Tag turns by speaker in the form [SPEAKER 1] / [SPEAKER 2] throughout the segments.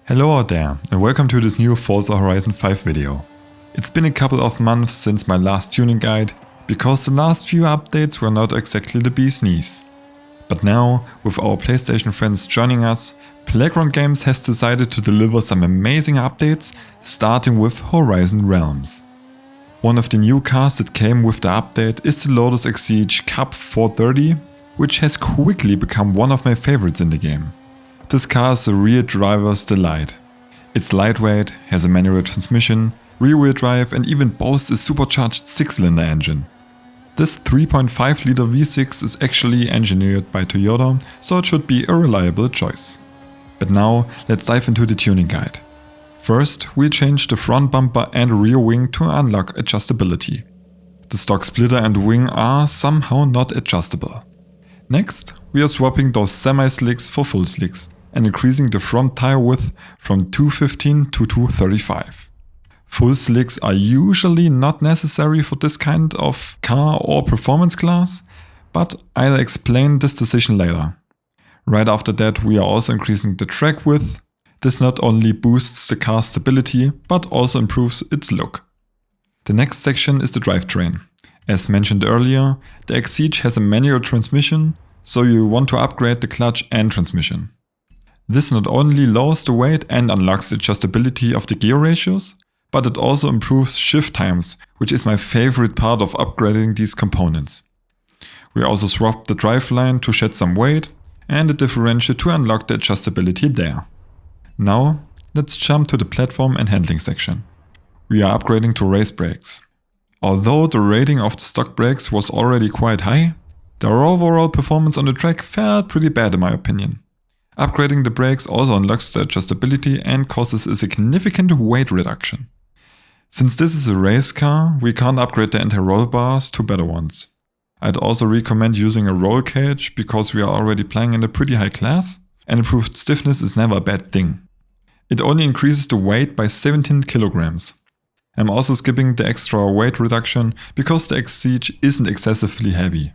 [SPEAKER 1] Hello out there and welcome to this new Forza Horizon 5 video. It's been a couple of months since my last tuning guide, because the last few updates were not exactly the bee's knees. But now, with our PlayStation friends joining us, Playground Games has decided to deliver some amazing updates, starting with Horizon Realms. One of the new cars that came with the update is the Lotus Exige Cup 430, which has quickly become one of my favorites in the game. This car is a real driver's delight. It's lightweight, has a manual transmission, rear-wheel drive and even boasts a supercharged 6-cylinder engine. This 3.5 liter V6 is actually engineered by Toyota, so it should be a reliable choice. But now let's dive into the tuning guide. First, we'll change the front bumper and rear wing to unlock adjustability. The stock splitter and wing are somehow not adjustable. Next, we are swapping those semi-slicks for full slicks and increasing the front tire width from 215 to 235. Full slicks are usually not necessary for this kind of car or performance class, but I'll explain this decision later. Right after that, we are also increasing the track width. This not only boosts the car's stability, but also improves its look. The next section is the drivetrain. As mentioned earlier, the Exige has a manual transmission, so you want to upgrade the clutch and transmission. This not only lowers the weight and unlocks the adjustability of the gear ratios, but it also improves shift times, which is my favorite part of upgrading these components. We also swapped the driveline to shed some weight and the differential to unlock the adjustability there. Now, let's jump to the platform and handling section. We are upgrading to race brakes. Although the rating of the stock brakes was already quite high, their overall performance on the track felt pretty bad in my opinion. Upgrading the brakes also unlocks the adjustability and causes a significant weight reduction. Since this is a race car, we can't upgrade the anti-roll bars to better ones. I'd also recommend using a roll cage because we are already playing in a pretty high class, and improved stiffness is never a bad thing. It only increases the weight by 17 kilograms. I'm also skipping the extra weight reduction because the Exige isn't excessively heavy.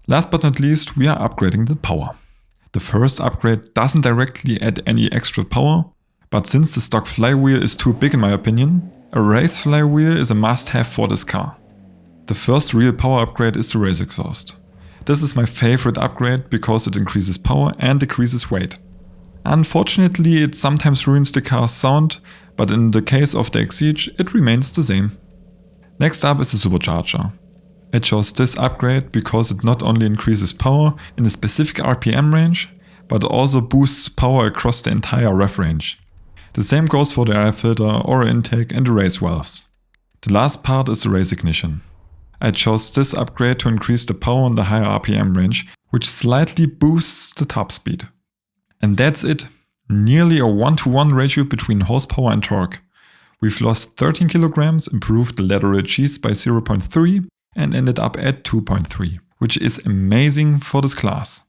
[SPEAKER 1] Last but not least, we are upgrading the power. The first upgrade doesn't directly add any extra power, but since the stock flywheel is too big in my opinion, a race flywheel is a must-have for this car. The first real power upgrade is the race exhaust. This is my favorite upgrade because it increases power and decreases weight. Unfortunately, it sometimes ruins the car's sound, but in the case of the Exige, it remains the same. Next up is the supercharger. I chose this upgrade because it not only increases power in a specific RPM range, but also boosts power across the entire rev range. The same goes for the air filter, aero intake and the race valves. The last part is the race ignition. I chose this upgrade to increase the power in the higher RPM range, which slightly boosts the top speed. And that's it. Nearly a 1-to-1 ratio between horsepower and torque. We've lost 13 kilograms, improved the lateral cheese by 0.3 and ended up at 2.3, which is amazing for this class.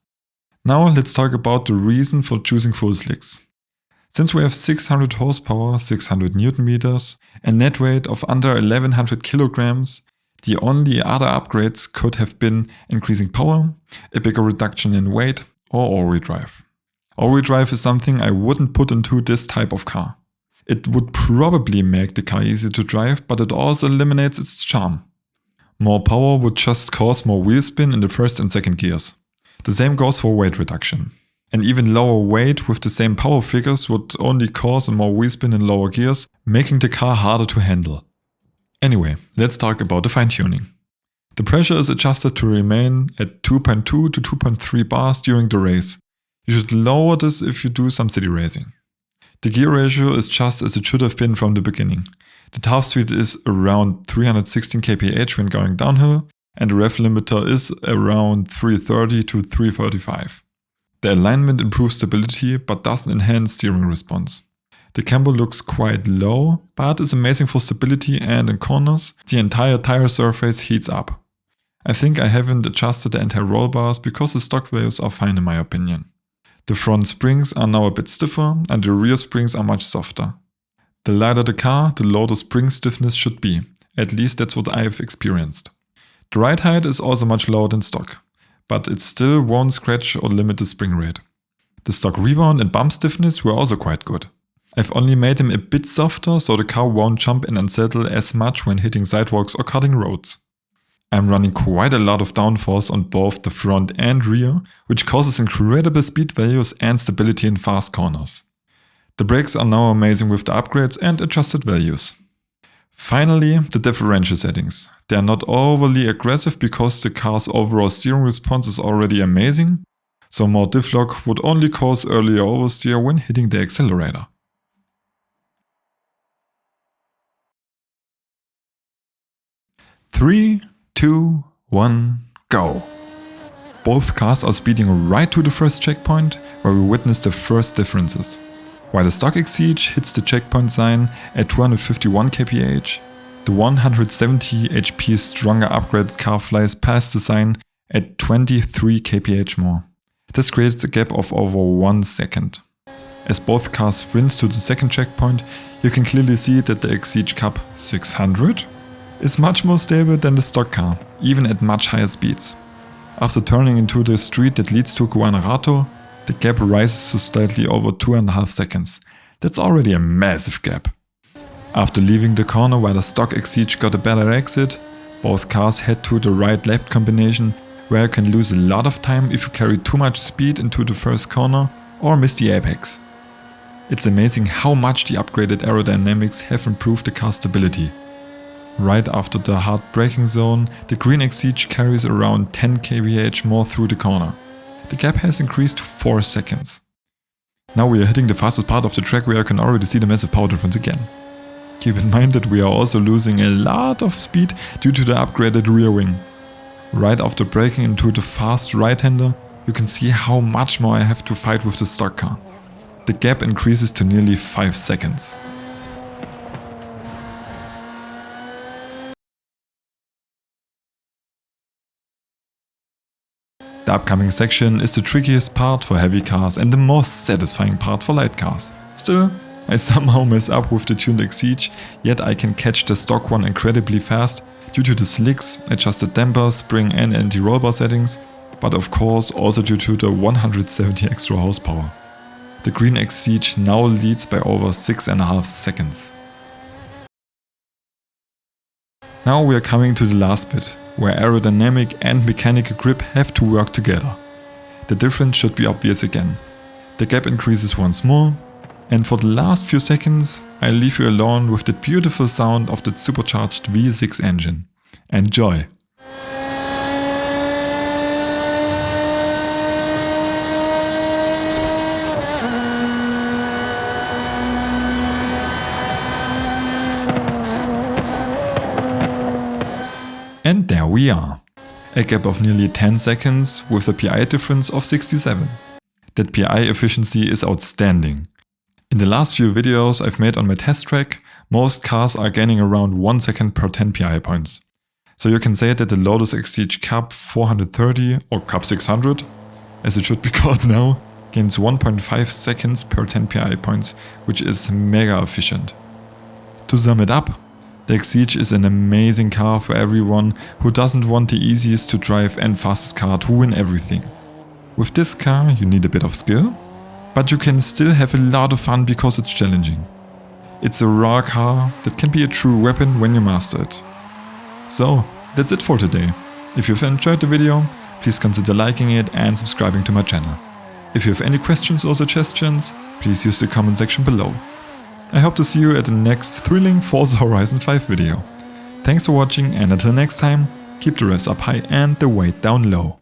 [SPEAKER 1] Now let's talk about the reason for choosing full slicks. Since we have 600 horsepower, 600 Newton meters, a net weight of under 1100 kilograms, the only other upgrades could have been increasing power, a bigger reduction in weight, or all-wheel drive. All-wheel drive is something I wouldn't put into this type of car. It would probably make the car easy to drive, but it also eliminates its charm. More power would just cause more wheel spin in the first and second gears. The same goes for weight reduction. And even lower weight with the same power figures would only cause more wheel spin in lower gears, making the car harder to handle. Anyway, let's talk about the fine-tuning. The pressure is adjusted to remain at 2.2 to 2.3 bars during the race. You should lower this if you do some city racing. The gear ratio is just as it should have been from the beginning. The top speed is around 316 kph when going downhill, and the rev limiter is around 330 to 335. The alignment improves stability but doesn't enhance steering response. The camber looks quite low, but is amazing for stability, and in corners, the entire tire surface heats up. I think I haven't adjusted the anti-roll bars because the stock values are fine in my opinion. The front springs are now a bit stiffer and the rear springs are much softer. The lighter the car, the lower the spring stiffness should be. At least that's what I've experienced. The ride height is also much lower than stock, but it still won't scratch or limit the spring rate. The stock rebound and bump stiffness were also quite good. I've only made him a bit softer so the car won't jump and unsettle as much when hitting sidewalks or cutting roads. I'm running quite a lot of downforce on both the front and rear, which causes incredible speed values and stability in fast corners. The brakes are now amazing with the upgrades and adjusted values. Finally, the differential settings. They are not overly aggressive because the car's overall steering response is already amazing, so more diff lock would only cause earlier oversteer when hitting the accelerator. Three, 2, 1, go! Both cars are speeding right to the first checkpoint, where we witness the first differences. While the stock Exige hits the checkpoint sign at 251 kph, the 170 HP stronger upgraded car flies past the sign at 23 kph more. This creates a gap of over 1 second. As both cars sprint to the second checkpoint, you can clearly see that the Exige Cup 600 is much more stable than the stock car, even at much higher speeds. After turning into the street that leads to Guanarato, the gap rises to slightly over 2.5 seconds. That's already a massive gap. After leaving the corner where the stock Exige got a better exit, both cars head to the right-left combination, where you can lose a lot of time if you carry too much speed into the first corner or miss the apex. It's amazing how much the upgraded aerodynamics have improved the car's stability. Right after the hard braking zone, the green Exige carries around 10 kph more through the corner. The gap has increased to 4 seconds. Now we are hitting the fastest part of the track where you can already see the massive power difference again. Keep in mind that we are also losing a lot of speed due to the upgraded rear wing. Right after braking into the fast right-hander, you can see how much more I have to fight with the stock car. The gap increases to nearly 5 seconds. The upcoming section is the trickiest part for heavy cars and the most satisfying part for light cars. Still, I somehow mess up with the tuned Exige, yet I can catch the stock one incredibly fast due to the slicks, adjusted damper, spring and anti-roll bar settings, but of course also due to the 170 extra horsepower. The green Exige now leads by over 6.5 seconds. Now we are coming to the last bit, where aerodynamic and mechanical grip have to work together. The difference should be obvious again. The gap increases once more, and for the last few seconds I leave you alone with the beautiful sound of the supercharged V6 engine. Enjoy! And there we are. A gap of nearly 10 seconds with a PI difference of 67. That PI efficiency is outstanding. In the last few videos I've made on my test track, most cars are gaining around 1 second per 10 PI points. So you can say that the Lotus Exige Cup 430 or Cup 600, as it should be called now, gains 1.5 seconds per 10 PI points, which is mega efficient. To sum it up, the Exige is an amazing car for everyone who doesn't want the easiest to drive and fastest car to win everything. With this car you need a bit of skill, but you can still have a lot of fun because it's challenging. It's a raw car that can be a true weapon when you master it. So that's it for today. If you've enjoyed the video, please consider liking it and subscribing to my channel. If you have any questions or suggestions, please use the comment section below. I hope to see you at the next thrilling Forza Horizon 5 video. Thanks for watching, and until next time, keep the revs up high and the weight down low.